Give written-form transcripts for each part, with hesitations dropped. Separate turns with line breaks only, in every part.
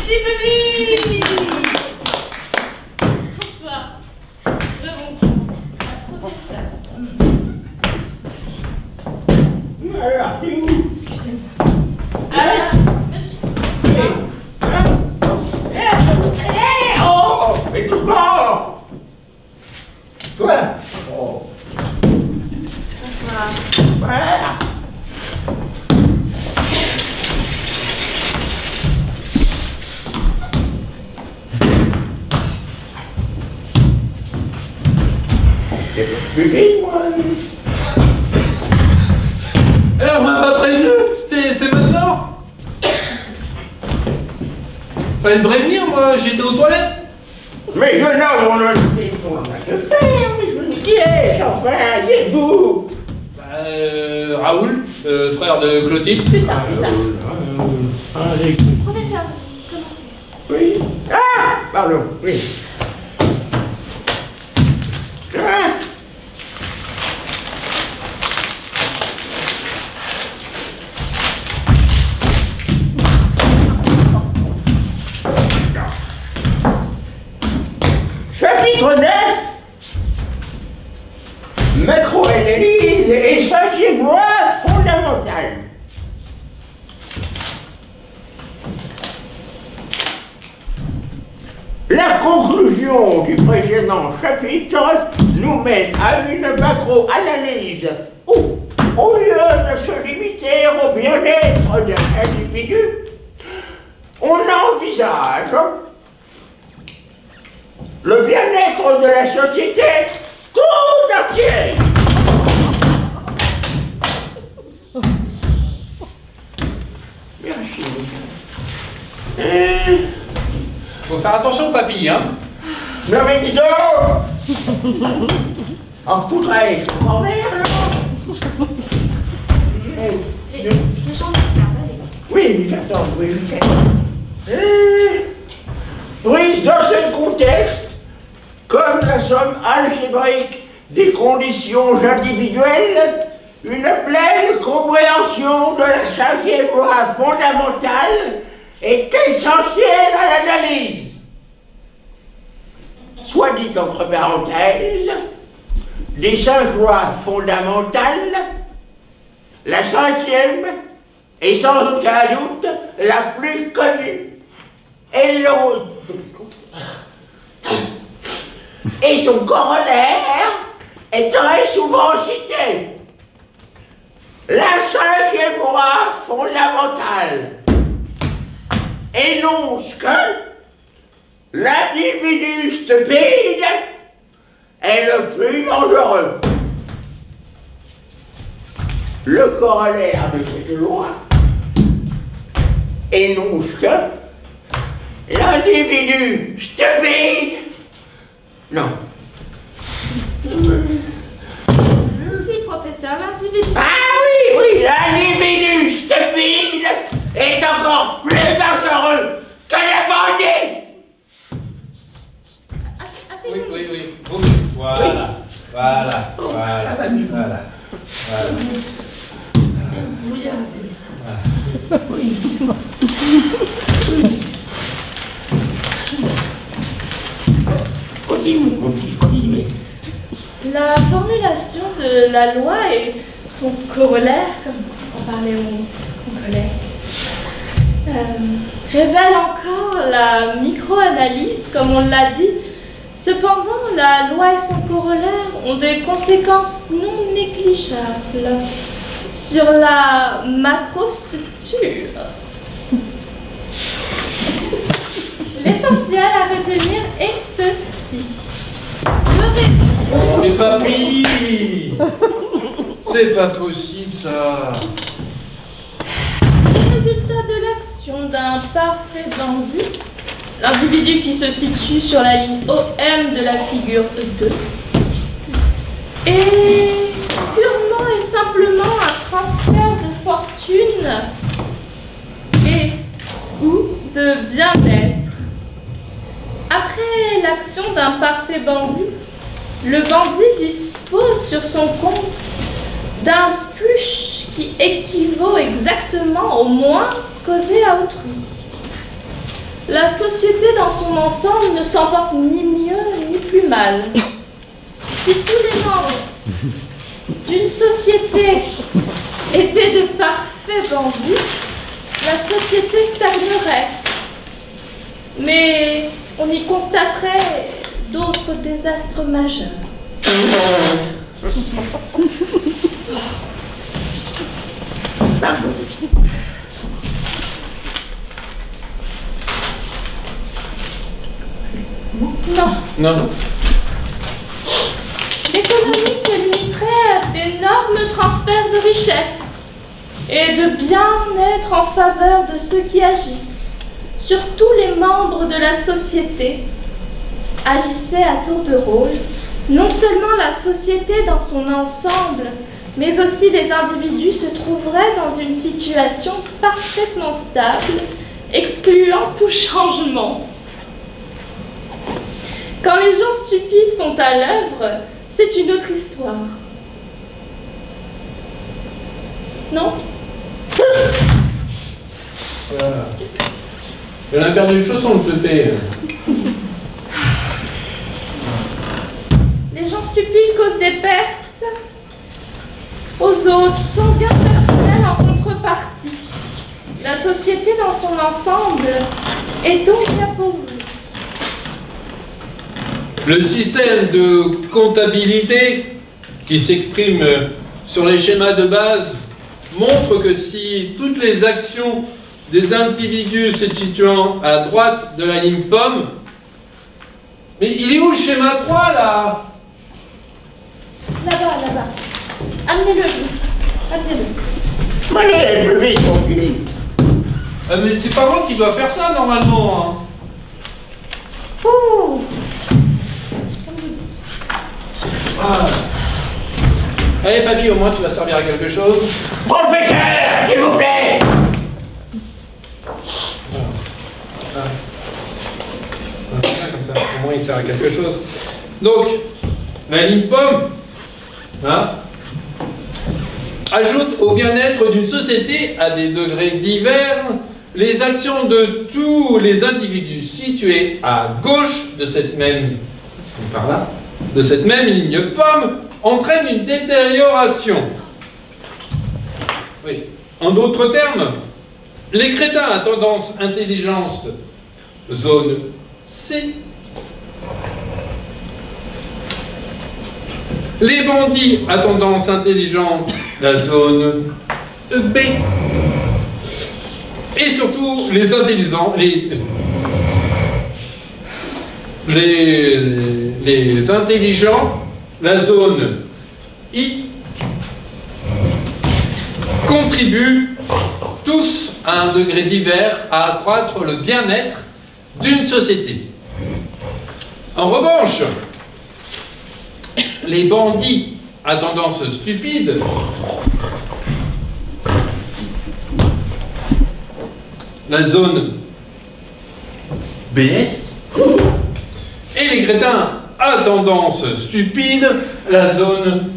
Merci public. Bonsoir. Rebonsoir. Professeur.
Alors, t'es où?
Excusez-moi. Monsieur.
Oh, mais doucement! Quoi? Oh.
Bonsoir.
Voilà. C'est plus vite, moi.
Alors, on m'a pas prévenu, c'est maintenant. Fallait me prévenir, moi, j'étais aux toilettes.
Mais jeune homme, on a que faire, mais je me disais, enfin, qui êtes-vous?
Raoul, frère de Clotilde.
Putain.
Allez.
Professeur, commencez.
Oui. Ah, pardon, oui. Ah. Chapitre 9. Macroanalyse et cinquième loi fondamentale. La conclusion du précédent chapitre nous mène à une macro-analyse où, au lieu de se limiter au bien-être d'un individu, on envisage le bien-être de la société tout entière. Merci.
Faut faire attention aux papilles, hein.
Non mais dis donc! En foutrais, grand-mère, non?
Les gens de
Oui, j'attends, oui, oui, dans ce contexte, comme la somme algébrique des conditions individuelles, une pleine compréhension de la cinquième loi fondamentale est essentielle à l'analyse. Soit dit entre parenthèses, des 5 lois fondamentales, la cinquième est sans aucun doute la plus connue et l'autre. Et son corollaire est très souvent cité. La cinquième loi fondamentale énonce que l'individu stupide est le plus dangereux. Le corollaire de cette loi énonce que l'individu stupide... Non.
Si, professeur, l'individu.
Ah oui, l'individu stupide est encore plus dangereux que le bandit.
Oui. Voilà.
Continuez.
La formulation de la loi et son corollaire, comme en parlait mon collègue, révèle encore la micro-analyse, comme on l'a dit. Cependant, la loi et son corollaire ont des conséquences non négligeables sur la macrostructure. L'essentiel à retenir est ceci.
Les papilles. C'est pas possible, ça.
Résultat de l'action d'un parfait bandit, l'individu qui se situe sur la ligne OM de la figure 2 est purement et simplement un transfert de fortune et ou de bien-être. Après l'action d'un parfait bandit, le bandit dispose sur son compte d'un plus qui équivaut exactement au moins causé à autrui. la société dans son ensemble ne s'en porte ni mieux ni plus mal. Si tous les membres d'une société étaient de parfaits bandits, la société stagnerait. Mais on y constaterait d'autres désastres majeurs.
Non.
L'économie se limiterait à d'énormes transferts de richesses et de bien-être en faveur de ceux qui agissent. Surtout les membres de la société agissaient à tour de rôle. Non seulement la société dans son ensemble, mais aussi les individus se trouveraient dans une situation parfaitement stable, excluant tout changement. Quand les gens stupides sont à l'œuvre, c'est une autre histoire. Non?
Voilà. Elle a perdu le chausson, le pépé.
Les gens stupides causent des pertes aux autres, sans gain personnel en contrepartie. La société dans son ensemble est donc appauvrie.
Le système de comptabilité qui s'exprime sur les schémas de base montre que si toutes les actions des individus se situant à droite de la ligne pomme... Mais il est où le schéma 3 là?
Là-bas. Amenez-le. Amenez-le.
Allez, plus vite, mon cul.
Ah, mais c'est pas moi qui dois faire ça normalement.
Oh. Comme vous dites.
Ah. Allez papy, au moins tu vas servir à quelque chose.
Professeur, s'il vous plaît.
Comme ça, au moins il sert à quelque chose. Donc, la ligne pomme, hein, ajoute au bien-être d'une société à des degrés divers les actions de tous les individus situés à gauche de cette même, par là, de cette même ligne pomme entraînent une détérioration. Oui. En d'autres termes, les crétins à tendance intelligence zone C, les bandits à tendance intelligente, la zone B, et surtout les intelligents, les intelligents, la zone I, contribuent tous à un degré divers à accroître le bien-être d'une société. En revanche, les bandits à tendance stupide la zone BS et les crétins à tendance stupide la zone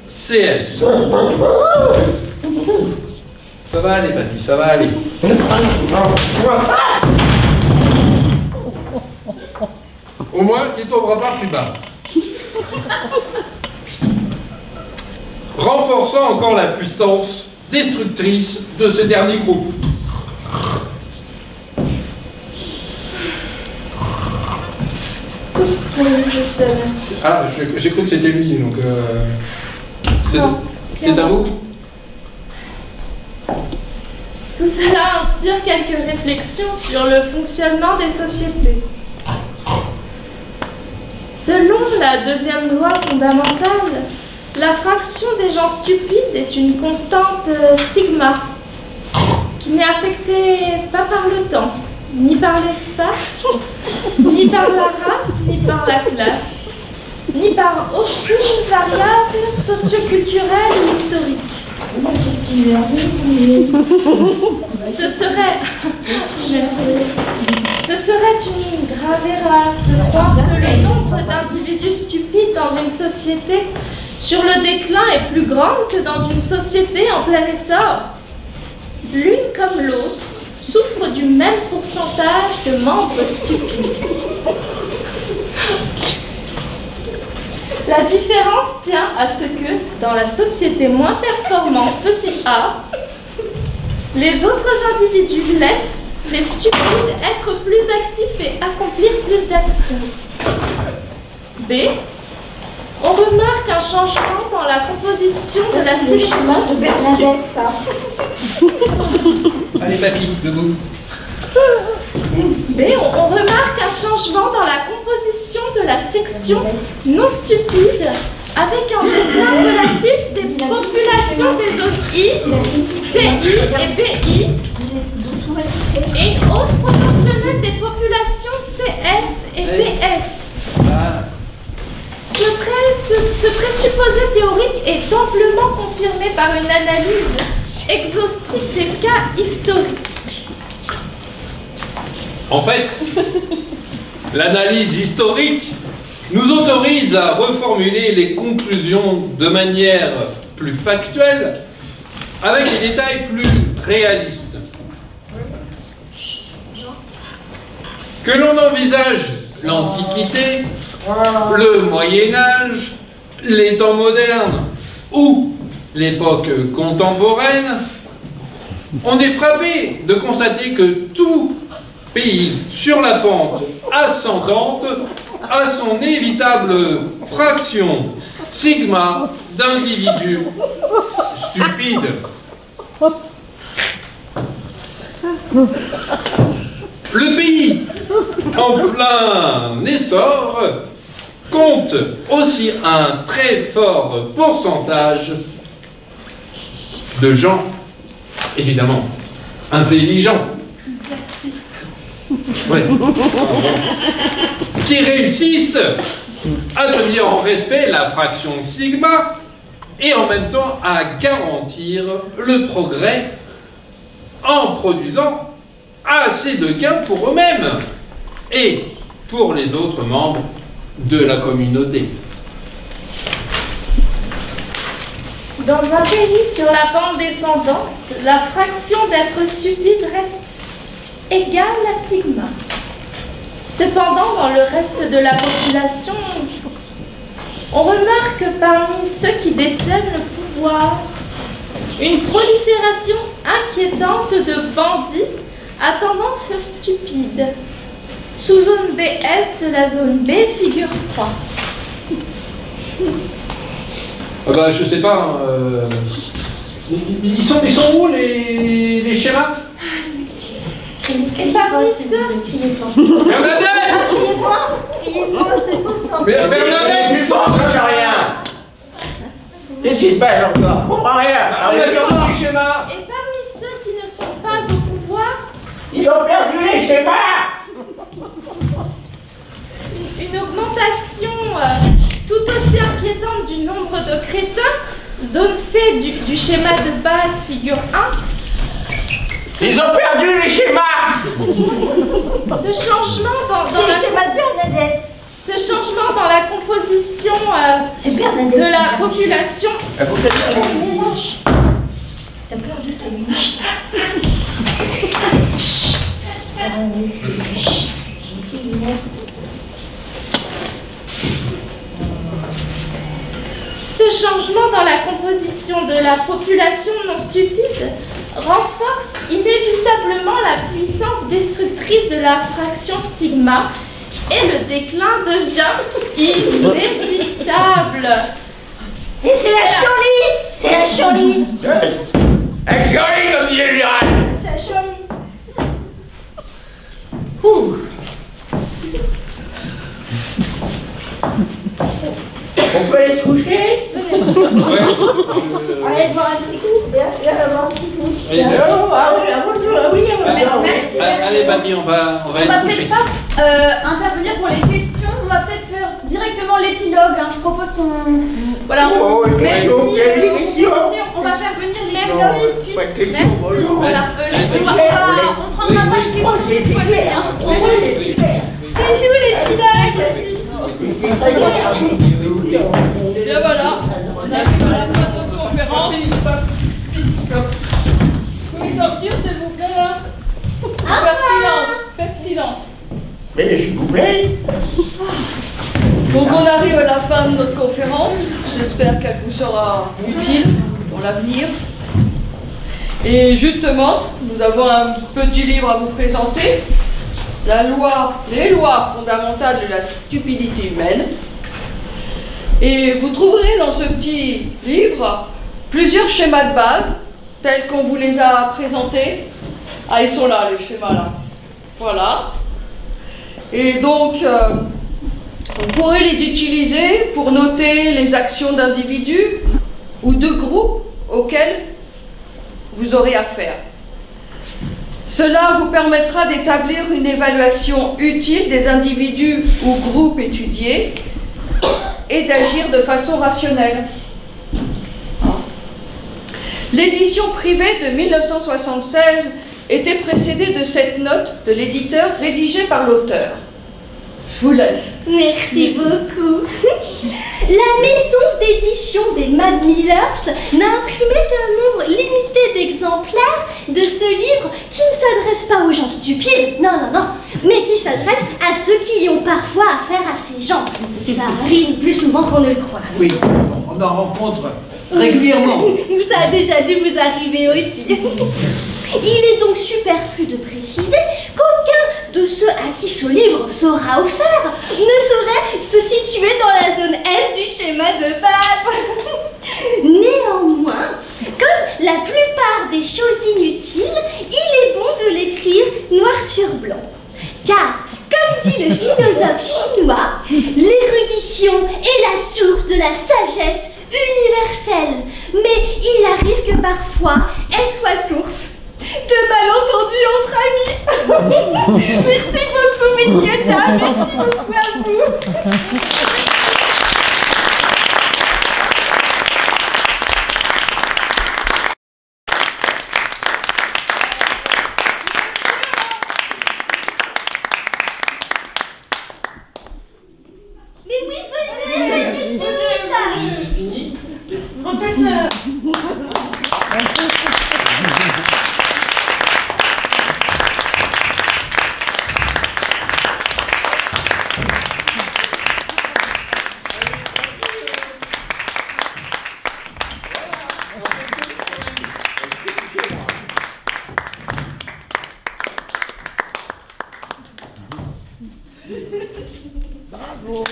CS. Ça va aller, papy, ça va aller. Au moins, il ne tombera pas plus bas. Renforçant encore la puissance destructrice de ce dernier groupe.
Je sais, merci.
Ah, j'ai cru que c'était lui, donc... c'est à vous?
Tout cela inspire quelques réflexions sur le fonctionnement des sociétés. Selon la deuxième loi fondamentale, la fraction des gens stupides est une constante sigma, qui n'est affectée pas par le temps, ni par l'espace, ni par la race, ni par la classe, ni par aucune variable socioculturelle ou historique. Ce serait une grave erreur de croire que le nombre d'individus stupides dans une société sur le déclin est plus grand que dans une société en plein essor. L'une comme l'autre souffrent du même pourcentage de membres stupides. La différence tient à ce que, dans la société moins performante, petit a, les autres individus laissent les stupides être plus actifs et accomplir plus d'actions. B. On remarque un changement dans la composition de la sélection de Bernadette, ça.
Allez, papy, debout.
B. On remarque un changement dans la composition de la section non stupide avec un déclin relatif des populations des zones I, CI et BI et une hausse proportionnelle des populations CS et PS. Ce présupposé théorique est amplement confirmé par une analyse exhaustive des cas historiques.
En fait, l'analyse historique nous autorise à reformuler les conclusions de manière plus factuelle, avec des détails plus réalistes. Que l'on envisage l'Antiquité, le Moyen-Âge, les temps modernes ou l'époque contemporaine, on est frappé de constater que tout pays sur la pente ascendante a son inévitable fraction sigma d'individus stupides. Le pays en plein essor compte aussi un très fort pourcentage de gens, évidemment, intelligents. Ouais. Qui réussissent à tenir en respect la fraction sigma et en même temps à garantir le progrès en produisant assez de gains pour eux-mêmes et pour les autres membres de la communauté.
Dans un pays sur la pente descendante, la fraction d'être stupide reste égale à sigma. Cependant, dans le reste de la population, on remarque parmi ceux qui détiennent le pouvoir une prolifération inquiétante de bandits à tendance stupide. Sous-zone BS de la zone B, figure 3.
Bah, je sais pas. Ils sont où les schémas?
Et parmi ceux...
Bernadette!
Criez pas, c'est pas ça.
Bernadette!
Plus fort, je sais rien. Qu'est-ce qui se passe encore? On comprend rien.
Les schémas!
Et parmi ceux qui ne sont pas au pouvoir,
Ils ont perdu les schémas.
une augmentation tout aussi inquiétante du nombre de crétins, zone C du schéma de base, figure 1.
Ils ont perdu les schémas.
Ce changement dans
C'est le schéma de Bernadette.
ce changement dans la composition
C'est Bernadette.
de la population
T'as perdu ta lumière.
Ce changement dans la composition de la population non stupide renforce inévitablement la puissance destructrice de la fraction sigma et le déclin devient inévitable.
Et c'est la Chorlie. C'est la Chorlie.
Un joli comme dit le général.
C'est la Chorlie.
On peut aller se coucher?
Allez boire un petit coup. Viens, boire un petit coup.
Allez,
Non,
Merci.
allez, papy, on va
On
aller
va
se coucher.
peut-être pas intervenir pour les questions, on va peut-être faire directement l'épilogue. Hein. Je propose qu'on. Voilà,
Oh,
on...
les
Merci.
questions, les questions.
On va faire venir les
Merci.
questions tout de suite.
Pas de questions, bonjour.
Voilà, on prendra pas de questions cette fois-ci. Hein. C'est nous l'épilogue. Et voilà, on arrive à la fin de notre conférence. Vous pouvez sortir s'il vous plaît là.
Mais s'il vous plaît.
Donc on arrive à la fin de notre conférence. J'espère qu'elle vous sera utile dans l'avenir. Et justement, nous avons un petit livre à vous présenter. Les lois fondamentales de la stupidité humaine. Et vous trouverez dans ce petit livre plusieurs schémas de base, tels qu'on vous les a présentés. Ah, ils sont là, les schémas là. Voilà. Et donc, vous pourrez les utiliser pour noter les actions d'individus ou de groupes auxquels vous aurez affaire. Cela vous permettra d'établir une évaluation utile des individus ou groupes étudiés et d'agir de façon rationnelle. L'édition privée de 1976 était précédée de cette note de l'éditeur rédigée par l'auteur. Je vous laisse.
Merci beaucoup. La maison d'édition des Mad Millers n'a imprimé qu'un nombre limité d'exemplaires de ce livre qui ne s'adresse pas aux gens stupides, non, mais qui s'adresse à ceux qui ont parfois affaire à ces gens. Ça arrive plus souvent qu'on ne le croit.
Oui, on en rencontre régulièrement.
Ça a déjà dû vous arriver aussi. Il est donc superflu de préciser qu'aucun de ceux à qui ce livre sera offert ne saurait se situer dans la zone S du schéma de base. Néanmoins, comme la plupart des choses inutiles, il est bon de l'écrire noir sur blanc. Car, comme dit le philosophe chinois, l'érudition est la source de la sagesse universelle. Mais il arrive que parfois, elle soit source de malentendus entre amis. Merci beaucoup, messieurs, dames. Merci beaucoup à vous. Mais oui, venez tous.
C'est fini?
Professeur.
Bravo.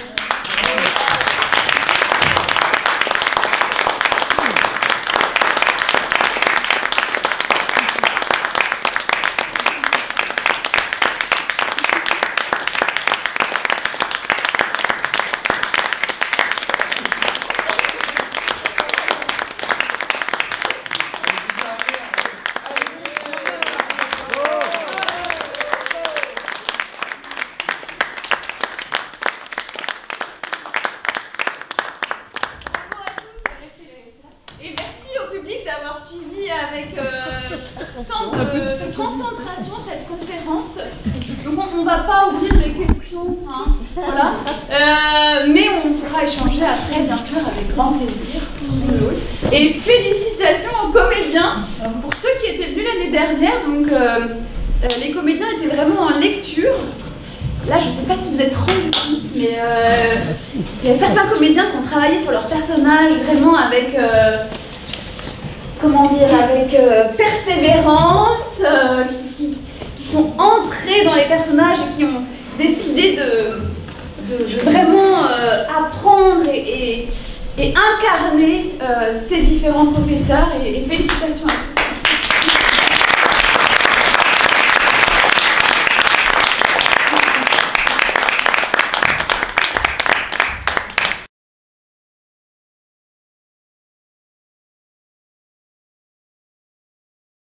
Et merci au public d'avoir suivi avec tant de concentration cette conférence. Donc on ne va pas ouvrir les questions, hein, voilà. Mais on pourra échanger après, bien sûr, avec grand plaisir. Et félicitations aux comédiens pour ceux qui étaient venus l'année dernière. Donc les comédiens étaient vraiment en lecture. Là, je ne sais pas si vous êtes rendu compte, mais il y a certains comédiens qui ont travaillé sur leur personnage vraiment avec, comment dire, avec persévérance, qui sont entrés dans les personnages et qui ont décidé de vraiment apprendre et incarner ces différents professeurs. Et félicitations à tous.